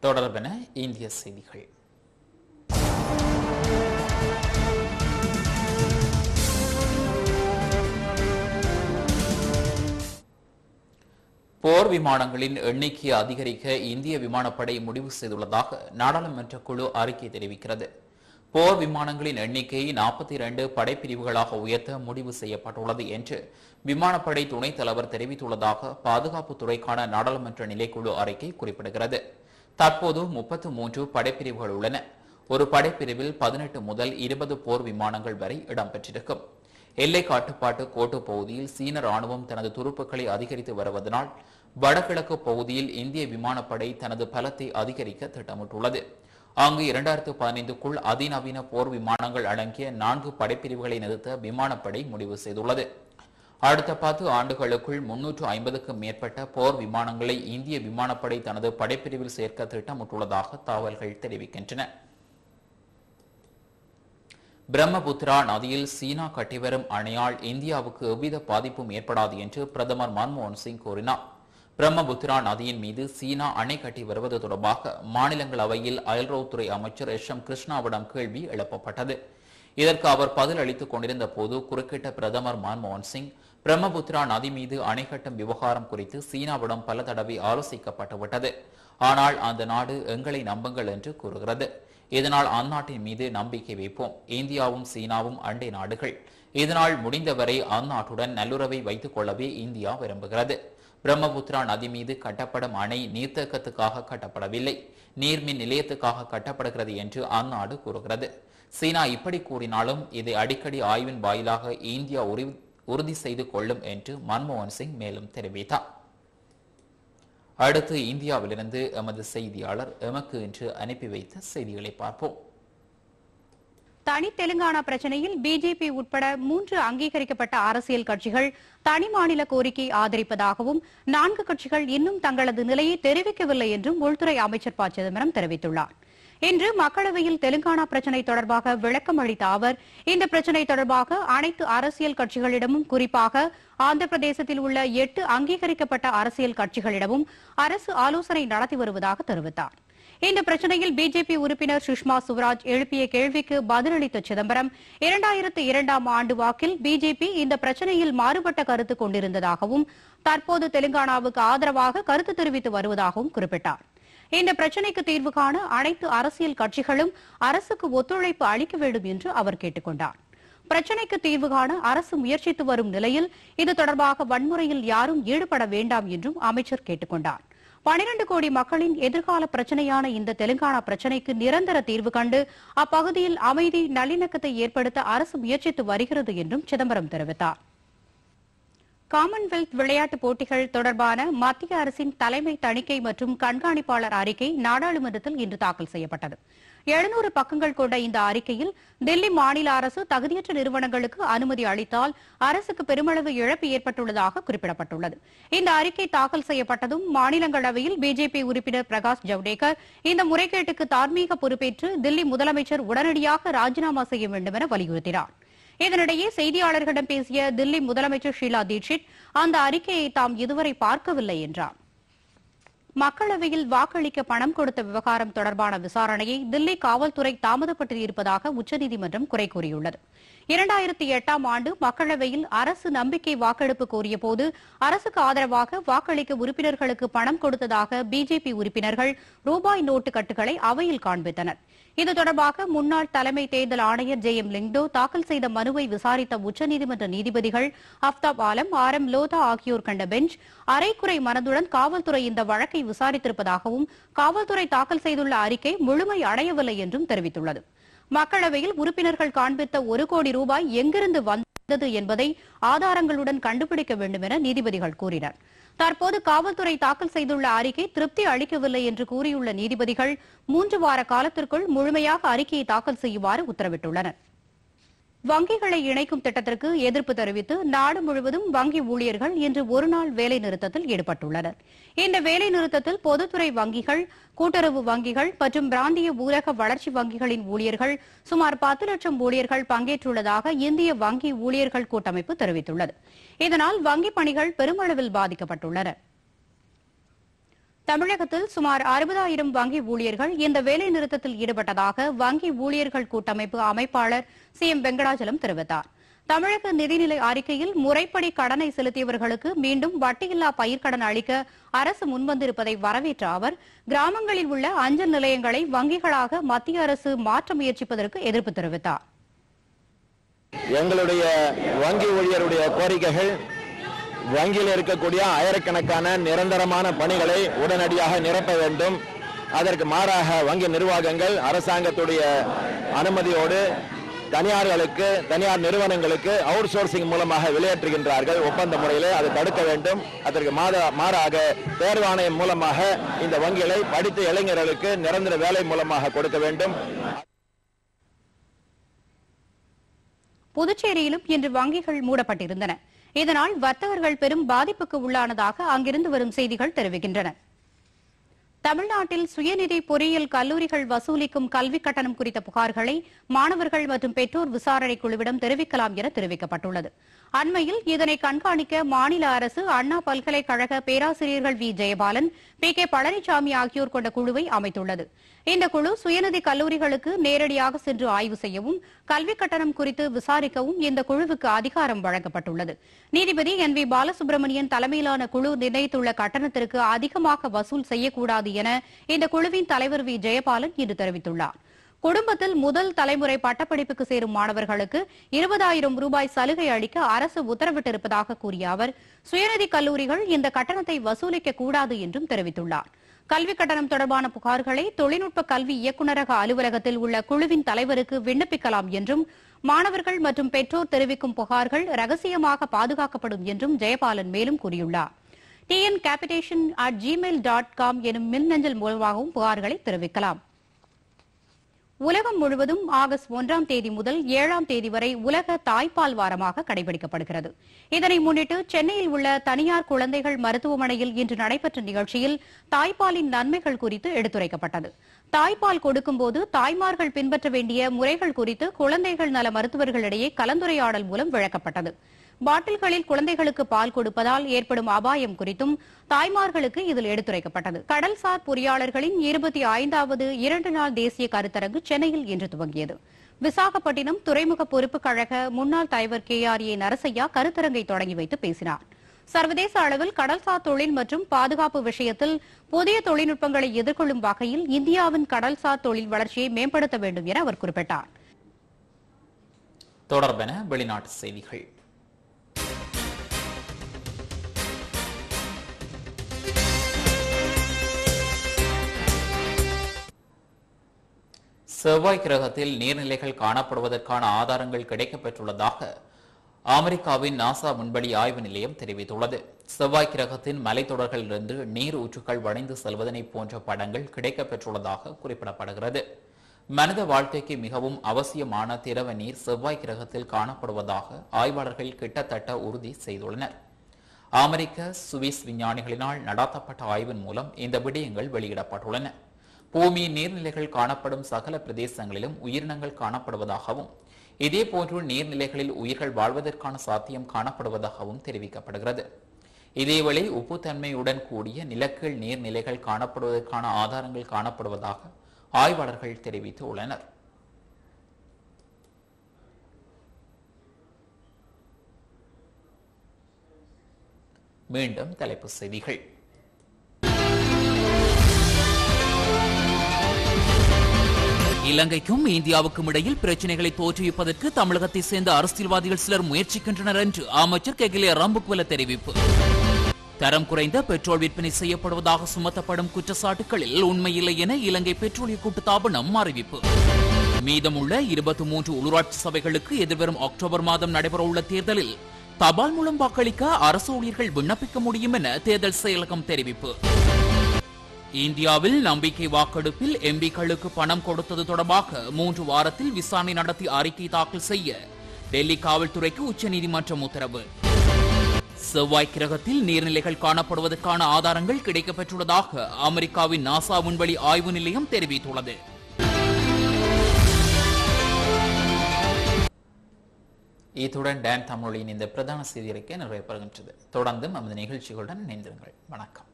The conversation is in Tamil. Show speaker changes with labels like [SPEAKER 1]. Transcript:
[SPEAKER 1] தொடர்பென இந்திய செய்திகள். போர் விமானங்களின் எண்ணிக்கையை அதிகரிக்க இந்திய விமானப்படை முடிவு செய்துள்ளதாக நாடாளுமன்ற குழு அறிக்கை தெரிவிக்கிறது. போர் விமானங்களின் எண்ணிக்கையை 42 படைப்பிரிவுகளாக உயர்த்த முடிவு செய்யப்பட்டுள்ளது என்று விமானப்படை துணைத் தலைவர் தெரிவித்துள்ளதாக பாதுகாப்புத்துறைக்கான நாடாளுமன்ற நிலைக்குழு அறிக்கை குறிப்பிடுகிறது. தற்போது 33 படைப்பிரிவுகள் உள்ளன. ஒரு படைப்பிரிவில் 18 முதல் 20 போர் விமானங்கள் வரை இடம்பெற்றிருக்கும். எல்லை கட்டுப்பாட்டு கோட்டு பகுதியில் சீன ராணுவம் தனது துருப்புக்களை அதிகரித்து வருவதனால் வடகிழக்கு பகுதியில் இந்திய விமானப்படை தனது பலத்தை அதிகரிக்க திட்டமிட்டுள்ளது. அங்கு 2015க்குள் அதிநவீன போர் விமானங்கள் அடங்கிய 4 படைப்பிரிவுகளை நிறுத்த விமானப்படை முடிவு செய்துள்ளது. அடுத்த 10 ஆண்டுகளுக்குள் 350க்கும் மேற்பட்ட போர் விமானங்களை இந்திய விமானப்படை தனது படைப்பிரிவில் சேர்க்க திட்டமிட்டுள்ளதாக தகவல்கள் தெரிவிக்கின்றன. பிரம்மபுத்திரா நதியில் சீனா கட்டிவரும் அணையால் இந்தியாவுக்கு எவ்வித பாதிப்பும் ஏற்படாது என்று பிரதமர் மன்மோகன் சிங் கூறினார். பிரம்மபுத்திரா நதியின் மீது சீனா அணை கட்டி வருவது தொடர்பாக மாநிலங்களவையில் அயல்ராவுத்துறை அமைச்சர் எஸ்.எம். கிருஷ்ணாவிடம் கேள்வி எழுப்பப்பட்டது. இதற்கு அவர் பதில் அளித்துக் கொண்டிருந்த போது குறுக்கிட்ட பிரதமர் மன்மோகன் சிங், பிரம்மபுத்திரா நதி மீது அணை கட்டும் விவகாரம் குறித்து சீனாவிடம் பல தடவை ஆலோசிக்கப்பட்டுவிட்டது. ஆனால் அந்த நாடு எங்களை நம்புங்கள் என்று கூறுகிறது. இதனால் அந்நாட்டின் மீது நம்பிக்கை வைப்போம். இந்தியாவும் சீனாவும் அண்டை நாடுகள். இதனால் முடிந்தவரை அந்நாட்டுடன் நல்லுறவை வைத்துக் கொள்ளவே இந்தியா விரும்புகிறது. பிரம்மபுத்திரா நதி மீது கட்டப்படும் அணை நீர்த்தேக்கத்துக்காக கட்டப்படவில்லை, நீர்மின் நிலையத்துக்காக கட்டப்படுகிறது என்று அந்நாடு கூறுகிறது. சீனா இப்படி கூறினாலும் இதை அடிக்கடி ஆய்வின் வாயிலாக இந்தியா உறுதி செய்து கொள்ளும் என்று மன்மோகன் சிங் மேலும் தெரிவித்தார். அடுத்து இந்தியாவிலிருந்து எமது செய்தியாளர் எமக்கு இன்று அனுப்பி வைத்த செய்திகளை பார்ப்போம்.
[SPEAKER 2] தனி தெலுங்கானா பிரச்சனையில் பிஜேபி உட்பட 3 அங்கீகரிக்கப்பட்ட அரசியல் கட்சிகள் தனி மாநில கோரிக்கை ஆதரிப்பதாகவும் 4 கட்சிகள் இன்னும் தங்களது நிலையை தெரிவிக்கவில்லை என்றும் உள்துறை அமைச்சர் ப. சிதம்பரம் தெரிவித்துள்ளார். இன்று மக்களவையில் தெலுங்கானா பிரச்சினை தொடர்பாக விளக்கம் அளித்த அவர், இந்த பிரச்சினை தொடர்பாக அனைத்து அரசியல் கட்சிகளிடமும், குறிப்பாக ஆந்திர பிரதேசத்தில் உள்ள 8 அங்கீகரிக்கப்பட்ட அரசியல் கட்சிகளிடமும் அரசு ஆலோசனை நடத்தி வருவதாக தெரிவித்தார். இந்த பிரச்சனையில் பிஜேபி உறுப்பினர் சுஷ்மா சுவராஜ் எழுப்பிய கேள்விக்கு பதிலளித்த சிதம்பரம், 2002ஆம் ஆண்டு வாக்கில் பிஜேபி இந்த பிரச்சனையில் மாறுபட்ட கருத்து கொண்டிருந்ததாகவும் தற்போது தெலுங்கானாவுக்கு ஆதரவாக கருத்து தெரிவித்து வருவதாகவும் குறிப்பிட்டார். இந்த பிரச்சனைக்கு தீர்வு காண அனைத்து அரசியல் கட்சிகளும் அரசுக்கு ஒத்துழைப்பு அளிக்க வேண்டும் என்று அவர் கேட்டுக் கொண்டார். பிரச்சனைக்கு தீர்வு காண அரசு முயற்சித்து வரும் நிலையில் இது தொடர்பாக வன்முறையில் யாரும் ஈடுபட வேண்டாம் என்றும் அமைச்சர் கேட்டுக் கொண்டார். 12 கோடி மக்களின் எதிர்கால பிரச்சனையான இந்த தெலுங்கானா பிரச்சனைக்கு நிரந்தர தீர்வு கண்டு அப்பகுதியில் அமைதி நல்லிணக்கத்தை ஏற்படுத்த அரசு முயற்சித்து வருகிறது என்றும் சிதம்பரம் தெரிவித்தார். காமன்வெல்த் விளையாட்டுப் போட்டிகள் தொடர்பான மத்திய அரசின் தலைமை தணிக்கை மற்றும் கண்காணிப்பாளர் அறிக்கை நாடாளுமன்றத்தில் இன்று தாக்கல் செய்யப்பட்டது. 700 பக்கங்கள் கொண்ட இந்த அறிக்கையில் தில்லி மாநில அரசு தகுதியற்ற நிறுவனங்களுக்கு அனுமதி அளித்தால் அரசுக்கு பெருமளவு இழப்பு ஏற்பட்டுள்ளதாக குறிப்பிடப்பட்டுள்ளது. இந்த அறிக்கை தாக்கல் செய்யப்பட்டதும் மாநிலங்களவையில் பிஜேபி உறுப்பினர் பிரகாஷ் ஜவ்டேகர் இந்த முறைகேட்டுக்கு தார்மீக பொறுப்பேற்று தில்லி முதலமைச்சர் உடனடியாக ராஜினாமா செய்ய வேண்டும் என வலியுறுத்தினார். இதனிடையே செய்தியாளர்களிடம் பேசிய தில்லி முதலமைச்சர் ஷீலா தீட்சித், அந்த அறிக்கையை தாம் இதுவரை பார்க்கவில்லை என்றார். மக்களவையில் வாக்களிக்க பணம் கொடுத்த விவகாரம் தொடர்பான விசாரணையை தில்லி காவல்துறை தாமதப்படுத்தியிருப்பதாக உச்சநீதிமன்றம் குறை கூறியுள்ளது. 2008ஆம் ஆண்டு மக்களவையில் அரசு நம்பிக்கை வாக்கெடுப்பு கோரியபோது அரசுக்கு ஆதரவாக வாக்களிக்க உறுப்பினர்களுக்கு பணம் கொடுத்ததாக பிஜேபி உறுப்பினர்கள் ரூபாய் நோட்டு கட்டுகளை அவையில் காண்பித்தனர். இது தொடர்பாக முன்னாள் தலைமை தேர்தல் ஆணையர் ஜே.எம். லிங்டோ தாக்கல் செய்த மனுவை விசாரித்த உச்சநீதிமன்ற நீதிபதிகள் அஃப்தாப் ஆலம், ஆர்.எம். லோதா ஆகியோர் கண்ட பெஞ்ச் அரைக்குறை மனதுடன் காவல்துறை இந்த வழக்கை விசாரித்திருப்பதாகவும் காவல்துறை தாக்கல் செய்துள்ள அறிக்கை முழுமை அடையவில்லை என்றும் தெரிவித்துள்ளது. மக்களவையில் உறுப்பினர்கள் காண்பித்த 1 கோடி ரூபாய் எங்கிருந்து வந்தது என்பதை ஆதாரங்களுடன் கண்டுபிடிக்க வேண்டும் என நீதிபதிகள் கூறினர். தற்போது காவல்துறை தாக்கல் செய்துள்ள அறிக்கை திருப்தி அளிக்கவில்லை என்று கூறியுள்ள நீதிபதிகள் 3 வார காலத்திற்குள் முழுமையாக அறிக்கையை தாக்கல் செய்யுமாறு உத்தரவிட்டுள்ளனர். வங்கிகளை இணைக்கும் திட்டத்திற்கு எதிர்ப்பு தெரிவித்து நாடு முழுவதும் வங்கி ஊழியர்கள் இன்று ஒருநாள் வேலை நிறுத்தத்தில் ஈடுபட்டுள்ளனர். இந்த வேலை நிறுத்தத்தில் பொதுத்துறை வங்கிகள், கூட்டுறவு வங்கிகள் மற்றும் பிராந்திய ஊரக வளர்ச்சி வங்கிகளின் ஊழியர்கள் சுமார் 10 லட்சம் ஊழியர்கள் பங்கேற்றுள்ளதாக இந்திய வங்கி ஊழியர்கள் கூட்டமைப்பு தெரிவித்துள்ளது. இதனால் வங்கி பணிகள் பெருமளவில் பாதிக்கப்பட்டுள்ளன. தமிழகத்தில் சுமார் 60,000 வங்கி ஊழியர்கள் இந்த வேலைநிறுத்தத்தில் ஈடுபட்டதாக வங்கி ஊழியர்கள் கூட்டமைப்பு அமைப்பாளர் CM வெங்கடாச்சலம் தெரிவித்தார். தமிழக நிதிநிலை அறிக்கையில் முறைப்படி கடனை செலுத்தியவர்களுக்கு மீண்டும் வட்டியில்லா பயிர்க்கடன் அளிக்க அரசு முன்வந்திருப்பதை வரவேற்ற அவர், கிராமங்களில் உள்ள அஞ்சல் நிலையங்களை வங்கிகளாக மத்திய அரசு மாற்ற முயற்சிப்பதற்கு எதிர்ப்பு தெரிவித்தார்.
[SPEAKER 3] எங்களுடைய வங்கி ஊழியருடைய கோரிக்கைகள் வங்கியில் இருக்கக்கூடிய ஆயிரக்கணக்கான நிரந்தரமான பணிகளை உடனடியாக நிரப்ப வேண்டும். அதற்கு மாறாக வங்கி நிர்வாகங்கள் அரசாங்கத்துடைய அனுமதியோடு தனியார் நிறுவனங்களுக்கு அவுட் சோர்சிங் மூலமாக வெளியேற்றுகின்றார்கள் ஒப்பந்த முறையில். அதை தடுக்க வேண்டும். அதற்கு மாறாக தேர்வாணையம் மூலமாக இந்த வங்கிகளை படித்த இளைஞர்களுக்கு நிரந்தர வேலை மூலமாக கொடுக்க வேண்டும்.
[SPEAKER 2] புதுச்சேரியிலும் இன்று வங்கிகள் மூடப்பட்டிருந்தன. இதனால் வர்த்தகர்கள் பெரும் பாதிப்புக்கு உள்ளானதாக அங்கிருந்து வரும் செய்திகள் தெரிவிக்கின்றன. தமிழ்நாட்டில் சுயநிதி பொறியியல் கல்லூரிகள் வசூலிக்கும் கல்விக் கட்டணம் குறித்த புகார்களை மாணவர்கள் மற்றும் பெற்றோர் விசாரணை குழுவிடம் தெரிவிக்கலாம் என தெரிவிக்கப்பட்டுள்ளது. அண்மையில் இதனை கண்காணிக்க மாநில அரசு அண்ணா பல்கலைக்கழக பேராசிரியர்கள் வி. ஜெயபாலன், P.K. பழனிசாமி ஆகியோர் கொண்ட குழுவை அமைத்துள்ளது. இந்த குழு சுயநிதி கல்லூரிகளுக்கு நேரடியாக சென்று ஆய்வு செய்யவும், கல்விக் கட்டணம் குறித்து விசாரிக்கவும் இந்த குழுவுக்கு அதிகாரம் வழங்கப்பட்டுள்ளது. நீதிபதி N.V. பாலசுப்ரமணியன் தலைமையிலான குழு நிர்ணயித்துள்ள கட்டணத்திற்கு அதிகமாக வசூல் செய்யக்கூடாது என இந்த குழுவின் தலைவர் வி. ஜெயபாலன் இன்று தெரிவித்துள்ளார். குடும்பத்தில் முதல் தலைமுறை பட்டப்படிப்புக்கு சேரும் மாணவர்களுக்கு 20,000 ரூபாய் சலுகை அளிக்க அரசு உத்தரவிட்டிருப்பதாக கூறிய அவர், சுயநிதி கல்லூரிகள் இந்த கட்டணத்தை வசூலிக்க கூடாது என்றும் தெரிவித்துள்ளார். கல்விக் கட்டணம் தொடர்பான புகார்களை தொழில்நுட்ப கல்வி இயக்குநரக அலுவலகத்தில் உள்ள குழுவின் தலைவருக்கு விண்ணப்பிக்கலாம் என்றும், மாணவர்கள் மற்றும் பெற்றோர் தெரிவிக்கும் புகார்கள் ரகசியமாக பாதுகாக்கப்படும் என்றும் ஜெயபாலன் மேலும் கூறியுள்ளார். tncapitation@gmail.com எனும் மின்னஞ்சல் மூலமாகவும் புகார்களை தெரிவிக்கலாம். உலகம் முழுவதும் ஆகஸ்ட் 1ஆம் தேதி முதல் 7ஆம் தேதி வரை உலக தாய்ப்பால் வாரமாக கடைபிடிக்கப்படுகிறது. இதனை முன்னிட்டு சென்னையில் உள்ள தனியார் குழந்தைகள் மருத்துவமனையில் இன்று நடைபெற்ற நிகழ்ச்சியில் தாய்ப்பாலின் நன்மைகள் குறித்து எடுத்துரைக்கப்பட்டது. தாய்ப்பால் கொடுக்கும்போது தாய்மார்கள் பின்பற்ற வேண்டிய முறைகள் குறித்து குழந்தைகள் நல மருத்துவர்களிடையே கலந்துரையாடல் மூலம் விளக்கப்பட்டது. பாட்டில்களில் குழந்தைகளுக்கு பால் கொடுப்பதால் ஏற்படும் அபாயம் குறித்தும் தாய்மார்களுக்கு இதில் எடுத்துரைக்கப்பட்டது. கடல்சார் பொறியாளர்களின் 25வது 2 நாள் தேசிய கருத்தரங்கு சென்னையில் இன்று துவங்கியது. விசாகப்பட்டினம் துறைமுக பொறுப்பு கழக முன்னாள் தலைவர் KRA நரசையா கருத்தரங்கை தொடங்கி வைத்து பேசினார். சர்வதேச அளவில் கடல்சார் தொழில் மற்றும் பாதுகாப்பு விஷயத்தில் புதிய தொழில்நுட்பங்களை எதிர்கொள்ளும் வகையில் இந்தியாவின் கடல்சார் தொழில் வளர்ச்சியை மேம்படுத்த வேண்டும் என அவர் குறிப்பிட்டார்.
[SPEAKER 1] தொடர்பென வெளிநாட்டு செய்திகள். செவ்வாய் கிரகத்தில் நீர்நிலைகள் காணப்படுவதற்கான ஆதாரங்கள் கிடைக்கப்பெற்றுள்ளதாக அமெரிக்காவின் நாசா விண்வெளி ஆய்வு நிலையம் தெரிவித்துள்ளது. செவ்வாய் கிரகத்தின் மலைத்தொடர்களிலிருந்து நீர் ஊற்றுகள் வளைந்து செல்வதனை போன்ற படங்கள் கிடைக்கப்பெற்றுள்ளதாக குறிப்பிடப்படுகிறது. மனித வாழ்க்கைக்கு மிகவும் அவசியமான திரவ நீர் செவ்வாய் கிரகத்தில் காணப்படுவதாக ஆய்வாளர்கள் கிட்டத்தட்ட உறுதி செய்துள்ளனர். அமெரிக்க சுவிஸ் விஞ்ஞானிகளினால் நடத்தப்பட்ட ஆய்வின் மூலம் இந்த விடயங்கள் வெளியிடப்பட்டுள்ளன. பூமியின் நீர்நிலைகள் காணப்படும் சகல பிரதேசங்களிலும் உயிரினங்கள் காணப்படுவதாகவும், இதேபோன்று நீர்நிலைகளில் உயிர்கள் வாழ்வதற்கான சாத்தியம் காணப்படுவதாகவும் தெரிவிக்கப்படுகிறது. இதேவேளை உப்புத்தன்மையுடன் கூடிய நிலக்கீழ் நீர்நிலைகள் காணப்படுவதற்கான ஆதாரங்கள் காணப்படுவதாக ஆய்வாளர்கள் தெரிவித்துள்ளனர். மீண்டும் தலைப்புச் செய்திகள்.
[SPEAKER 4] இலங்கைக்கும் இந்தியாவுக்கும் இடையில் பிரச்சனைகளை தோற்றுவிப்பதற்கு தமிழகத்தை சேர்ந்த அரசியல்வாதிகள் சிலர் முயற்சிக்கின்றனர் என்று அமைச்சர் கெகிலே ரம்புக்வெல தெரிவிப்பு. தரம் குறைந்த பெட்ரோல் விற்பனை செய்யப்படுவதாக சுமத்தப்படும் குற்றச்சாட்டுகளில் உண்மையில்லை என இலங்கை பெட்ரோலிய கூட்டுத்தாபனம் அறிவிப்பு. மீதமுள்ள 23 உள்ளூராட்சி சபைகளுக்கு எதிர்வரும் அக்டோபர் மாதம் நடைபெறவுள்ள தேர்தலில் தபால் மூலம் வாக்களிக்க அரசு ஊழியர்கள் விண்ணப்பிக்க முடியும் என தேர்தல் செயலகம் தெரிவிப்பு. இந்தியாவில் நம்பிக்கை வாக்கெடுப்பில் எம்பிக்களுக்கு பணம் கொடுத்தது தொடர்பாக 3 வாரத்தில் விசாரணை நடத்தி அறிக்கை தாக்கல் செய்ய டெல்லி காவல்துறைக்கு உச்சநீதிமன்றம் உத்தரவு. செவ்வாய் கிரகத்தில் நீர்நிலைகள் காணப்படுவதற்கான ஆதாரங்கள் கிடைக்கப்பெற்றுள்ளதாக அமெரிக்காவின் நாசா விண்வெளி ஆய்வு நிலையம் தெரிவித்துள்ளது.
[SPEAKER 1] இத்துடன் டான் தமிழின் இந்த பிரதான செய்தி அறிக்கை நிறைவு பெறுகின்றது. தொடர்ந்து நமது நிகழ்ச்சிகளுடன் இணைந்திருங்கள். வணக்கம்.